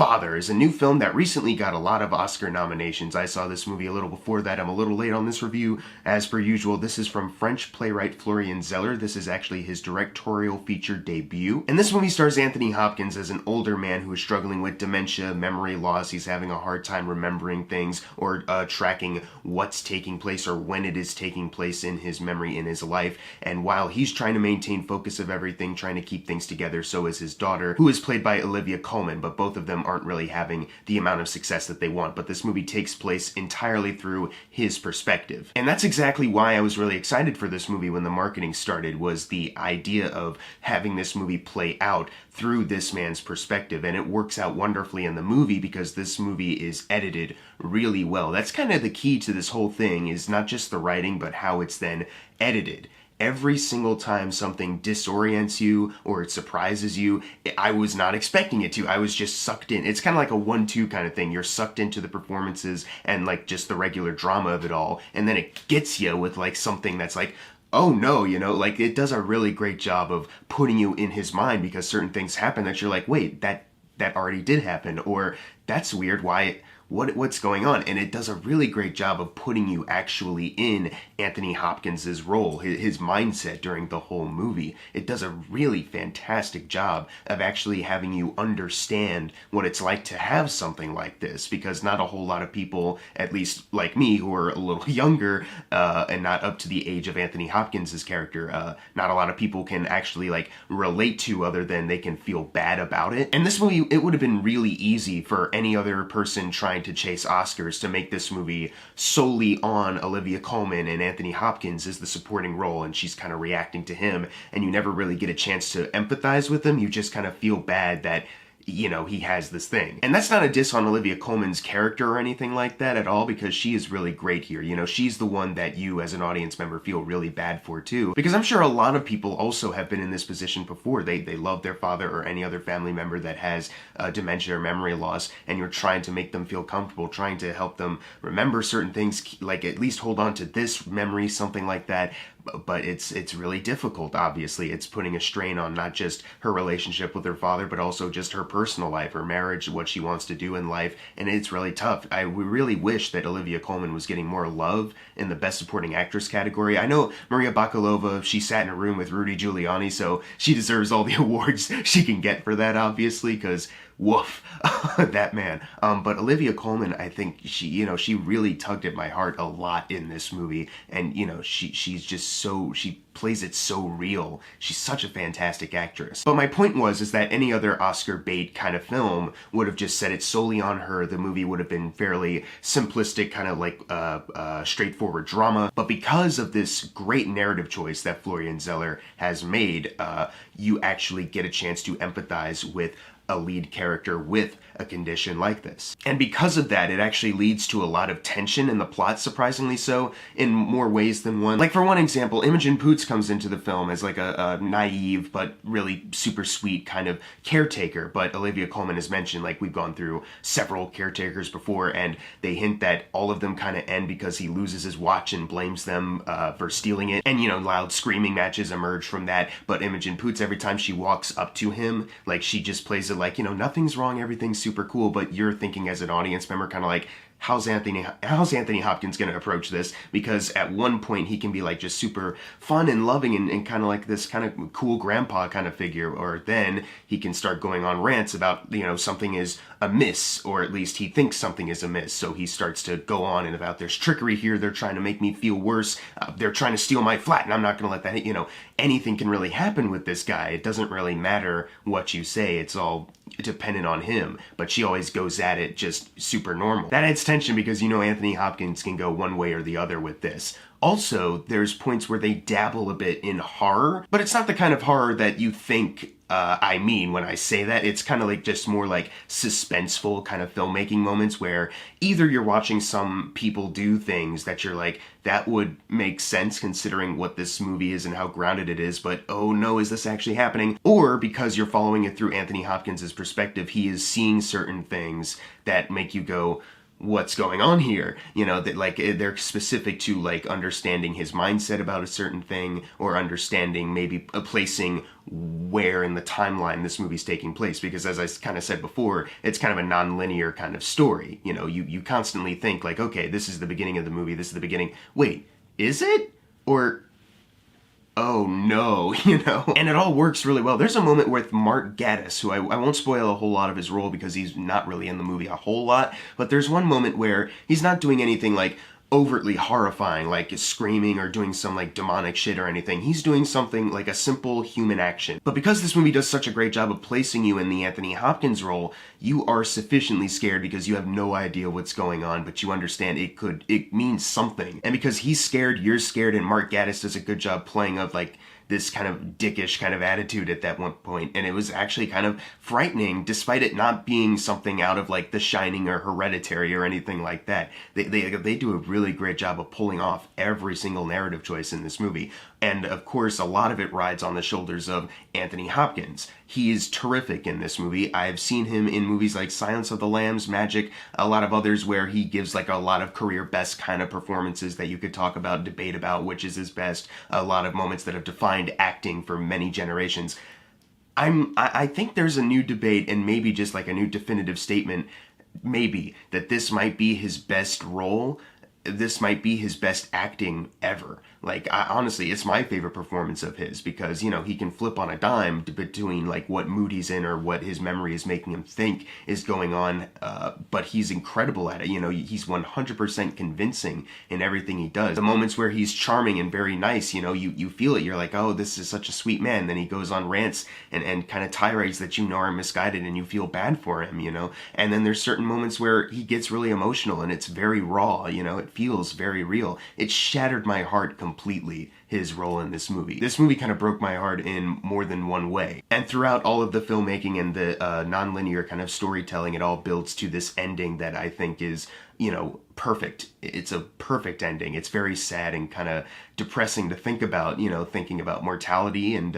Father is a new film that recently got a lot of Oscar nominations. I saw this movie a little before that. I'm a little late on this review, as per usual. This is from French playwright Florian Zeller. This is actually his directorial feature debut. And this movie stars Anthony Hopkins as an older man who is struggling with dementia, memory loss. He's having a hard time remembering things or tracking what's taking place or when it is taking place in his memory in his life. And while he's trying to maintain focus of everything, trying to keep things together, so is his daughter, who is played by Olivia Colman, but both of them aren't really having the amount of success that they want. But this movie takes place entirely through his perspective. And that's exactly why I was really excited for this movie when the marketing started, was the idea of having this movie play out through this man's perspective. And it works out wonderfully in the movie because this movie is edited really well. That's kind of the key to this whole thing, is not just the writing, but how it's then edited. Every single time something disorients you or it surprises you, I was not expecting it to. I was just sucked in. It's kind of like a 1-2 kind of thing. You're sucked into the performances and like just the regular drama of it all. And then it gets you with like something that's like, oh no, you know, like it does a really great job of putting you in his mind, because certain things happen that you're like, wait, that already did happen, or that's weird, what's going on? And it does a really great job of putting you actually in Anthony Hopkins' role, his mindset during the whole movie. It does a really fantastic job of actually having you understand what it's like to have something like this, because not a whole lot of people, at least like me, who are a little younger and not up to the age of Anthony Hopkins' character, not a lot of people can actually like relate to, other than they can feel bad about it. And this movie, it would have been really easy for any other person trying to chase Oscars to make this movie solely on Olivia Colman and Anthony Hopkins as the supporting role, and she's kind of reacting to him, and you never really get a chance to empathize with him. You just kind of feel bad that, you know, he has this thing. And that's not a diss on Olivia Colman's character or anything like that at all, because she is really great here. You know, she's the one that you as an audience member feel really bad for too, because I'm sure a lot of people also have been in this position before. They love their father or any other family member that has dementia or memory loss, and you're trying to make them feel comfortable, trying to help them remember certain things, like at least hold on to this memory, something like that. But it's really difficult, obviously. It's putting a strain on not just her relationship with her father, but also just her personal life, her marriage, what she wants to do in life, and it's really tough. I really wish that Olivia Colman was getting more love in the Best Supporting Actress category. I know Maria Bakalova, she sat in a room with Rudy Giuliani, so she deserves all the awards she can get for that, obviously, because woof, that man. But Olivia Colman, I think she really tugged at my heart a lot in this movie, and she's just she plays it so real. She's such a fantastic actress. But my point is that any other Oscar bait kind of film would have just set it solely on her. The movie would have been fairly simplistic, kind of like straightforward drama. But because of this great narrative choice that Florian Zeller has made, you actually get a chance to empathize with a lead character with a condition like this. And because of that, it actually leads to a lot of tension in the plot, surprisingly so, in more ways than one. Like, for one example, Imogen Poots comes into the film as like a naive but really super sweet kind of caretaker. But Olivia Colman has mentioned, like, we've gone through several caretakers before, and they hint that all of them kind of end because he loses his watch and blames them for stealing it. And, loud screaming matches emerge from that. But Imogen Poots, every time she walks up to him, like, she just plays it like, nothing's wrong, everything's super cool, but you're thinking as an audience member kind of like, how's Anthony Hopkins going to approach this? Because at one point he can be like just super fun and loving and kind of like this kind of cool grandpa kind of figure, or then he can start going on rants about, something is amiss, or at least he thinks something is amiss. So he starts to go on and about, there's trickery here, they're trying to make me feel worse, they're trying to steal my flat and I'm not going to let that hit. Anything can really happen with this guy. It doesn't really matter what you say, it's all dependent on him. But she always goes at it just super normal. That adds tension because Anthony Hopkins can go one way or the other with this. Also, there's points where they dabble a bit in horror, but it's not the kind of horror that you think I mean when I say that. It's kind of like just more like suspenseful kind of filmmaking moments where either you're watching some people do things that you're like, that would make sense considering what this movie is and how grounded it is, but oh no, is this actually happening? Or because you're following it through Anthony Hopkins' perspective, he is seeing certain things that make you go, what's going on here? You know, that like they're specific to like understanding his mindset about a certain thing, or understanding maybe placing where in the timeline this movie's taking place. Because as I kind of said before, it's kind of a non-linear kind of story. You know, you constantly think like, okay, this is the beginning of the movie, this is the beginning. Wait, is it? Or oh no, you know? And it all works really well. There's a moment with Mark Gatiss, who I won't spoil a whole lot of his role because he's not really in the movie a whole lot, but there's one moment where he's not doing anything like overtly horrifying, like screaming or doing some like demonic shit or anything. He's doing something like a simple human action. But because this movie does such a great job of placing you in the Anthony Hopkins role, you are sufficiently scared because you have no idea what's going on, but you understand it means something. And because he's scared, you're scared, and Mark Gatiss does a good job playing of like this kind of dickish kind of attitude at that one point, and it was actually kind of frightening, despite it not being something out of like The Shining or Hereditary or anything like that. They do a really great job of pulling off every single narrative choice in this movie, and of course a lot of it rides on the shoulders of Anthony Hopkins. He is terrific in this movie. I've seen him in movies like Silence of the Lambs, Magic, a lot of others where he gives like a lot of career best kind of performances that you could talk about, debate about which is his best, a lot of moments that have defined acting for many generations. I think there's a new debate, and maybe just like a new definitive statement, maybe, that this might be his best role. This might be his best acting ever. Like, honestly, it's my favorite performance of his, because, you know, he can flip on a dime between, like, what mood he's in or what his memory is making him think is going on, but he's incredible at it. You know, he's 100% convincing in everything he does. The moments where he's charming and very nice, you know, you feel it. You're like, oh, this is such a sweet man. Then he goes on rants and kind of tirades that you know are misguided, and you feel bad for him, you know? And then there's certain moments where he gets really emotional, and it's very raw, you know? It feels very real. It shattered my heart completely, his role in this movie. This movie kind of broke my heart in more than one way. And throughout all of the filmmaking and the non-linear kind of storytelling, it all builds to this ending that I think is, you know, perfect. It's a perfect ending. It's very sad and kind of depressing to think about, you know, thinking about mortality and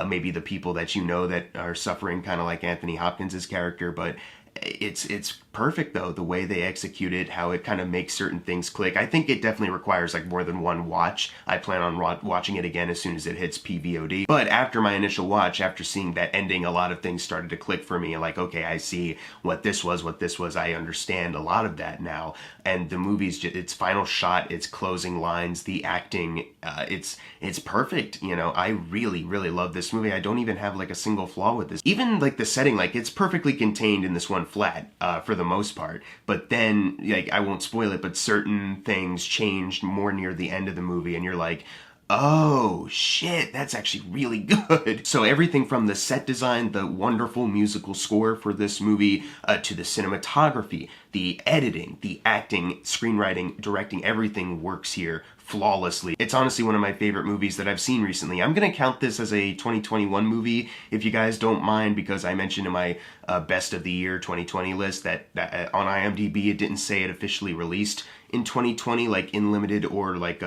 maybe the people that you know that are suffering, kind of like Anthony Hopkins' character, but it's perfect though, the way they execute it, how it kind of makes certain things click. I think it definitely requires like more than one watch. I plan on watching it again as soon as it hits PVOD. But after my initial watch, after seeing that ending, a lot of things started to click for me. Like, okay, I see what this was. I understand a lot of that now. And the movie's its final shot, its closing lines, the acting, it's perfect. You know, I really, really love this movie. I don't even have like a single flaw with this. Even like the setting, like it's perfectly contained in this one flat for the most part. But then, like, I won't spoil it, but certain things changed more near the end of the movie, and you're like, oh shit, that's actually really good. So everything from the set design, the wonderful musical score for this movie, to the cinematography, the editing, the acting, screenwriting, directing, everything works here flawlessly. It's honestly one of my favorite movies that I've seen recently. I'm gonna count this as a 2021 movie, if you guys don't mind, because I mentioned in my best of the year 2020 list that on IMDb it didn't say it officially released in 2020, like in limited or like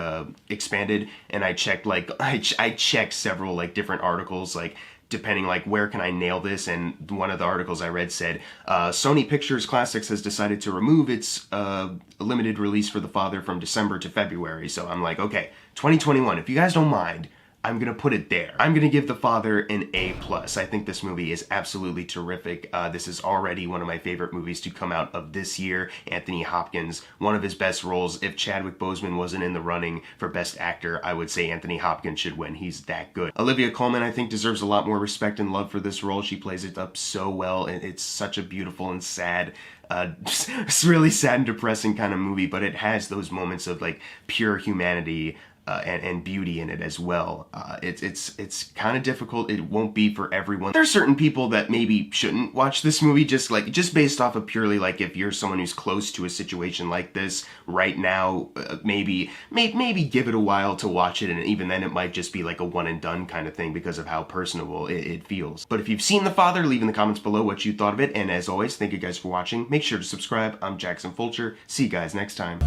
expanded, and I checked like I checked several like different articles, like depending like where can I nail this, and one of the articles I read said Sony Pictures Classics has decided to remove its limited release for The Father from December to February. So I'm like, okay, 2021, if you guys don't mind, I'm gonna put it there. I'm gonna give The Father an A+. I think this movie is absolutely terrific. This is already one of my favorite movies to come out of this year. Anthony Hopkins, one of his best roles. If Chadwick Boseman wasn't in the running for Best Actor, I would say Anthony Hopkins should win. He's that good. Olivia Colman, I think, deserves a lot more respect and love for this role. She plays it up so well, and it's such a beautiful and sad it's really sad and depressing kind of movie, but it has those moments of like pure humanity and beauty in it as well. It's kind of difficult. It won't be for everyone. There's certain people that maybe shouldn't watch this movie just based off of purely like if you're someone who's close to a situation like this right now, maybe give it a while to watch it, and even then it might just be like a one and done kind of thing because of how personable it feels. But if you've seen The Father, leave in the comments below what you thought of it, and as always, thank you guys for watching. Make sure to subscribe. I'm Jackson Fulcher. See you guys next time.